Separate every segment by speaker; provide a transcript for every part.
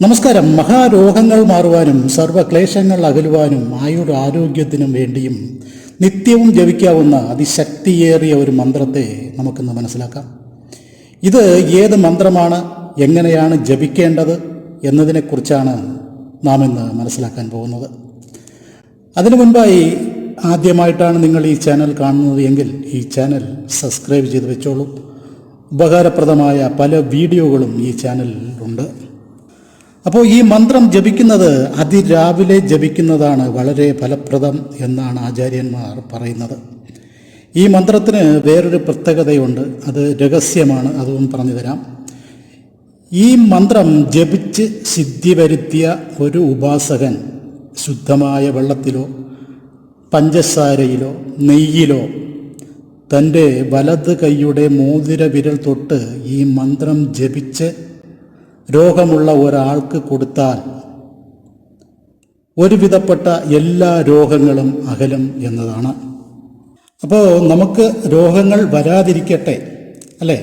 Speaker 1: നമസ്കാരം. മഹാരോഗങ്ങൾ മാറുവാനും സർവക്ലേശങ്ങൾ അകലുവാനും ആരോഗ്യത്തിനും വേണ്ടിയും നിത്യവും ജപിക്കാവുന്ന അതിശക്തിയേറിയ ഒരു മന്ത്രത്തെ നമുക്കിന്ന് മനസ്സിലാക്കാം. ഇത് ഏത് മന്ത്രമാണ്, എങ്ങനെയാണ് ജപിക്കേണ്ടത് എന്നതിനെക്കുറിച്ചാണ് നാം ഇന്ന് മനസ്സിലാക്കാൻ പോകുന്നത്. അതിനു മുൻപായി ആദ്യമായിട്ടാണ് നിങ്ങൾ ഈ ചാനൽ കാണുന്നത് എങ്കിൽ ഈ ചാനൽ സബ്സ്ക്രൈബ് ചെയ്ത് വെച്ചോളൂ. ഉപകാരപ്രദമായ പല വീഡിയോകളും ഈ ചാനലിലുണ്ട്. അപ്പോൾ ഈ മന്ത്രം ജപിക്കുന്നത് അതിരാവിലെ ജപിക്കുന്നതാണ് വളരെ ഫലപ്രദം എന്നാണ് ആചാര്യന്മാർ പറയുന്നത്. ഈ മന്ത്രത്തിന് വേറൊരു പ്രത്യേകതയുണ്ട്, അത് രഹസ്യമാണ്, അതും പറഞ്ഞു തരാം. ഈ മന്ത്രം ജപിച്ച് സിദ്ധി വരുത്തിയ ഒരു ഉപാസകൻ ശുദ്ധമായ വെള്ളത്തിലോ പഞ്ചസാരയിലോ നെയ്യിലോ തൻ്റെ വലത് കൈയുടെ മോതിര വിരൽ തൊട്ട് ഈ മന്ത്രം ജപിച്ച് രോഗമുള്ള ഒരാൾക്ക് കൊടുത്താൽ ഒരുവിധപ്പെട്ട എല്ലാ രോഗങ്ങളും അകലും എന്നതാണ്. അപ്പോൾ നമുക്ക് രോഗങ്ങൾ വരാതിരിക്കട്ടെ, അല്ലേ?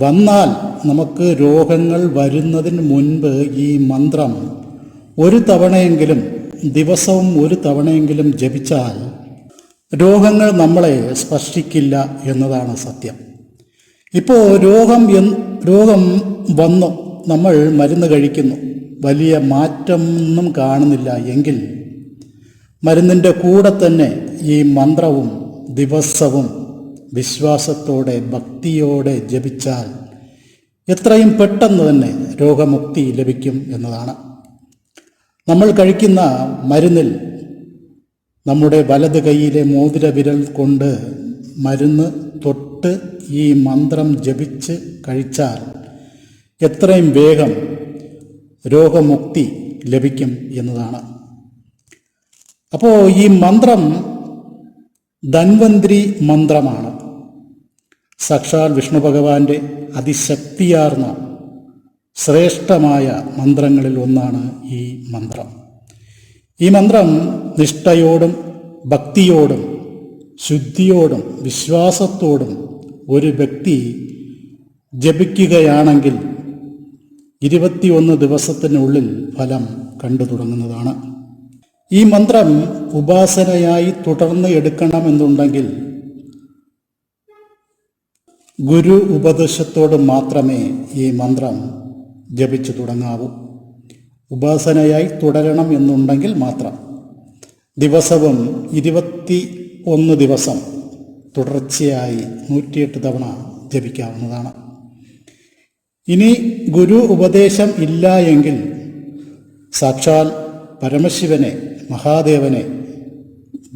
Speaker 1: വന്നാൽ നമുക്ക് രോഗങ്ങൾ വരുന്നതിന് മുൻപ് ഈ മന്ത്രം ഒരു തവണയെങ്കിലും, ദിവസവും ഒരു തവണയെങ്കിലും ജപിച്ചാൽ രോഗങ്ങൾ നമ്മളെ സ്പർശിക്കില്ല എന്നതാണ് സത്യം. ഇപ്പോൾ രോഗം വന്നു, നമ്മൾ മരുന്ന് കഴിക്കുന്നു, വലിയ മാറ്റമൊന്നും കാണുന്നില്ല എങ്കിൽ മരുന്നിൻ്റെ കൂടെ തന്നെ ഈ മന്ത്രവും ദിവസവും വിശ്വാസത്തോടെ ഭക്തിയോടെ ജപിച്ചാൽ എത്രയും പെട്ടെന്ന് തന്നെ രോഗമുക്തി ലഭിക്കും എന്നതാണ്. നമ്മൾ കഴിക്കുന്ന മരുന്നിൽ നമ്മുടെ വലത് കൈയിലെ മോതിര വിരൽ കൊണ്ട് മരുന്ന് തൊട്ട് ഈ മന്ത്രം ജപിച്ച് കഴിച്ചാൽ എത്രയും വേഗം രോഗമുക്തി ലഭിക്കും എന്നതാണ്. അപ്പോൾ ഈ മന്ത്രം ധന്വന്ത്രി മന്ത്രമാണ്. സാക്ഷാൽ വിഷ്ണു ഭഗവാന്റെ അതിശക്തിയാർന്ന ശ്രേഷ്ഠമായ മന്ത്രങ്ങളിൽ ഒന്നാണ് ഈ മന്ത്രം. ഈ മന്ത്രം നിഷ്ഠയോടും ഭക്തിയോടും ശുദ്ധിയോടും വിശ്വാസത്തോടും ഒരു വ്യക്തി ജപിക്കുകയാണെങ്കിൽ 21 ദിവസത്തിനുള്ളിൽ ഫലം കണ്ടു തുടങ്ങുന്നതാണ്. ഈ മന്ത്രം ഉപാസനയായി തുടർന്ന് എടുക്കണമെന്നുണ്ടെങ്കിൽ ഗുരു ഉപദേശത്തോട് മാത്രമേ ഈ മന്ത്രം ജപിച്ചു തുടങ്ങാവൂ. ഉപാസനയായി തുടരണം എന്നുണ്ടെങ്കിൽ മാത്രം ദിവസവും 21 ദിവസം തുടർച്ചയായി 108 തവണ ജപിക്കാവുന്നതാണ്. ഇനി ഗുരു ഉപദേശം ഇല്ല എങ്കിൽ സാക്ഷാൽ പരമശിവനെ, മഹാദേവനെ,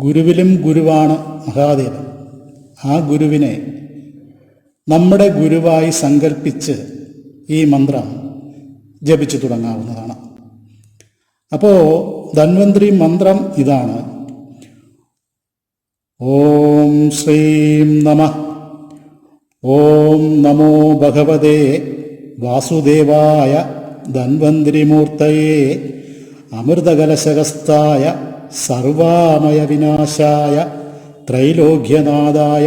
Speaker 1: ഗുരുവിലും ഗുരുവാണ് മഹാദേവൻ, ആ ഗുരുവിനെ നമ്മുടെ ഗുരുവായി സങ്കല്പിച്ച് ഈ മന്ത്രം ജപിച്ചു തുടങ്ങാവുന്നതാണ്. അപ്പോൾ ധന്വന്ത്രി മന്ത്രം ഇതാണ്: ഓം ശ്രീം നമഃ. ഓം നമോ ഭഗവതേ വാസുദേവായ ധന്വന്ത്രിമൂർത്തയേ അമൃതകലശഹസ്തായ സർവാമയ വിനാശായ ത്രൈലോക്യനാഥായ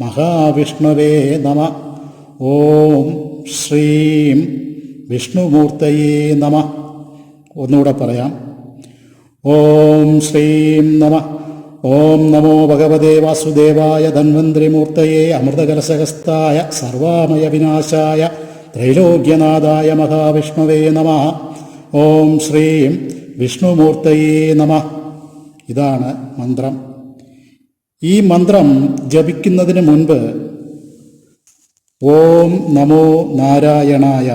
Speaker 1: മഹാവിഷ്ണവേ നമ. ഓം ശ്രീം വിഷ്ണുമൂർത്തയേ നമ. ഒന്നുകൂടെ പറയാം: ഓം ശ്രീം നമ. ഓം നമോ ഭഗവതേ വാസുദേവായ ധന്വന്ത്രിമൂർത്തയേ അമൃതകലശഹസ്തായ സർവാമയ വിനാശായ ത്രൈലോക്യനാഥായ മഹാവിഷ്ണവേ നമ. ഓം ശ്രീം വിഷ്ണുമൂർത്തയേ നമ. ഇതാണ് മന്ത്രം. ഈ മന്ത്രം ജപിക്കുന്നതിന് മുൻപ് ഓം നമോ നാരായണായ,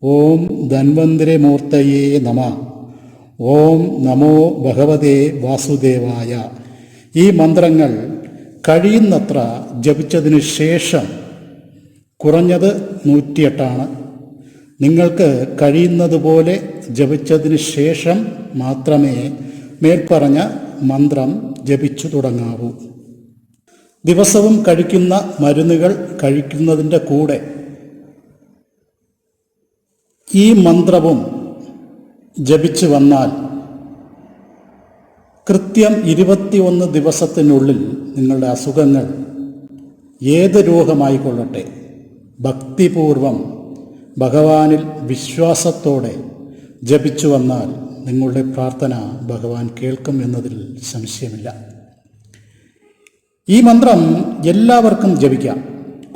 Speaker 1: ഓം ധന്വന്ത്രിമൂർത്തയേ നമ, ഓം നമോ ഭഗവതേ വാസുദേവായ, ഈ മന്ത്രങ്ങൾ കഴിയുന്നത്ര ജപിച്ചതിന് ശേഷം, കുറഞ്ഞത് 108 നിങ്ങൾക്ക് കഴിയുന്നതുപോലെ ജപിച്ചതിന് ശേഷം മാത്രമേ മേൽപ്പറഞ്ഞ മന്ത്രം ജപിച്ചു തുടങ്ങാവൂ. ദിവസവും കഴിക്കുന്ന മരുന്നുകൾ കഴിക്കുന്നതിൻ്റെ കൂടെ ഈ മന്ത്രവും ജപിച്ചു വന്നാൽ കൃത്യം 21 ദിവസത്തിനുള്ളിൽ നിങ്ങളുടെ അസുഖങ്ങൾ ഏത് രോഗമായിക്കൊള്ളട്ടെ ഭക്തിപൂർവം ഭഗവാനിൽ വിശ്വാസത്തോടെ ജപിച്ചു വന്നാൽ നിങ്ങളുടെ പ്രാർത്ഥന ഭഗവാൻ കേൾക്കും എന്നതിൽ സംശയമില്ല. ഈ മന്ത്രം എല്ലാവർക്കും ജപിക്കാം.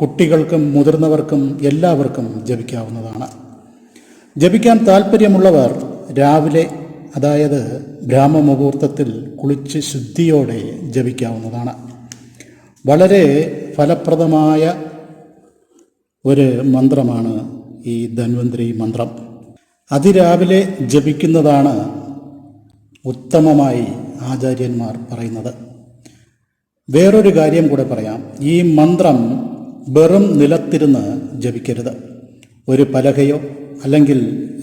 Speaker 1: കുട്ടികൾക്കും മുതിർന്നവർക്കും എല്ലാവർക്കും ജപിക്കാവുന്നതാണ്. ജപിക്കാൻ താല്പര്യമുള്ളവർ രാവിലെ, അതായത് ബ്രാഹ്മമുഹൂർത്തത്തിൽ കുളിച്ച് ശുദ്ധിയോടെ ജപിക്കാവുന്നതാണ്. വളരെ ഫലപ്രദമായ ഒരു മന്ത്രമാണ് ഈ ധന്വന്തരി മന്ത്രം. അതിരാവിലെ ജപിക്കുന്നതാണ് ഉത്തമമായി ആചാര്യന്മാർ പറയുന്നത്. വേറൊരു കാര്യം കൂടെ പറയാം. ഈ മന്ത്രം വെറും നിലത്തിരുന്ന് ജപിക്കരുത്. ഒരു പലകയോ അല്ലെങ്കിൽ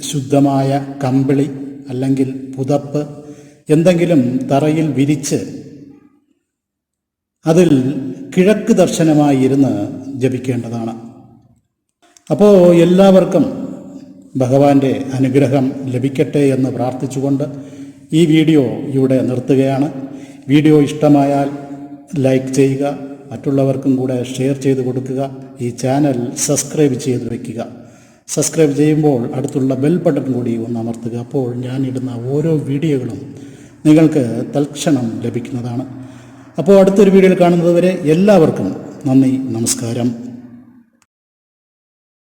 Speaker 1: ശുദ്ധമായ കമ്പിളി അല്ലെങ്കിൽ പുതപ്പ് എന്തെങ്കിലും തറയിൽ വിരിച്ച് അതിൽ കിഴക്ക് ദർശനമായി ഇരുന്ന് ജപിക്കേണ്ടതാണ്. അപ്പോൾ എല്ലാവർക്കും ഭഗവാന്റെ അനുഗ്രഹം ലഭിക്കട്ടെ എന്ന് പ്രാർത്ഥിച്ചുകൊണ്ട് ഈ വീഡിയോ ഇവിടെ നിർത്തുകയാണ്. വീഡിയോ ഇഷ്ടമായാൽ ലൈക്ക് ചെയ്യുക, മറ്റുള്ളവർക്കും കൂടെ ഷെയർ ചെയ്ത് കൊടുക്കുക. ഈ ചാനൽ സബ്സ്ക്രൈബ് ചെയ്ത് വയ്ക്കുക. സബ്സ്ക്രൈബ് ചെയ്യുമ്പോൾ അടുത്തുള്ള ബെൽ ബട്ടൺ കൂടി ഒന്ന് അമർത്തുക. അപ്പോൾ ഞാനിടുന്ന ഓരോ വീഡിയോകളും നിങ്ങൾക്ക് തൽക്ഷണം ലഭിക്കുന്നതാണ്. അപ്പോൾ അടുത്തൊരു വീഡിയോയിൽ കാണുന്നതുവരെ എല്ലാവർക്കും നന്ദി, നമസ്കാരം.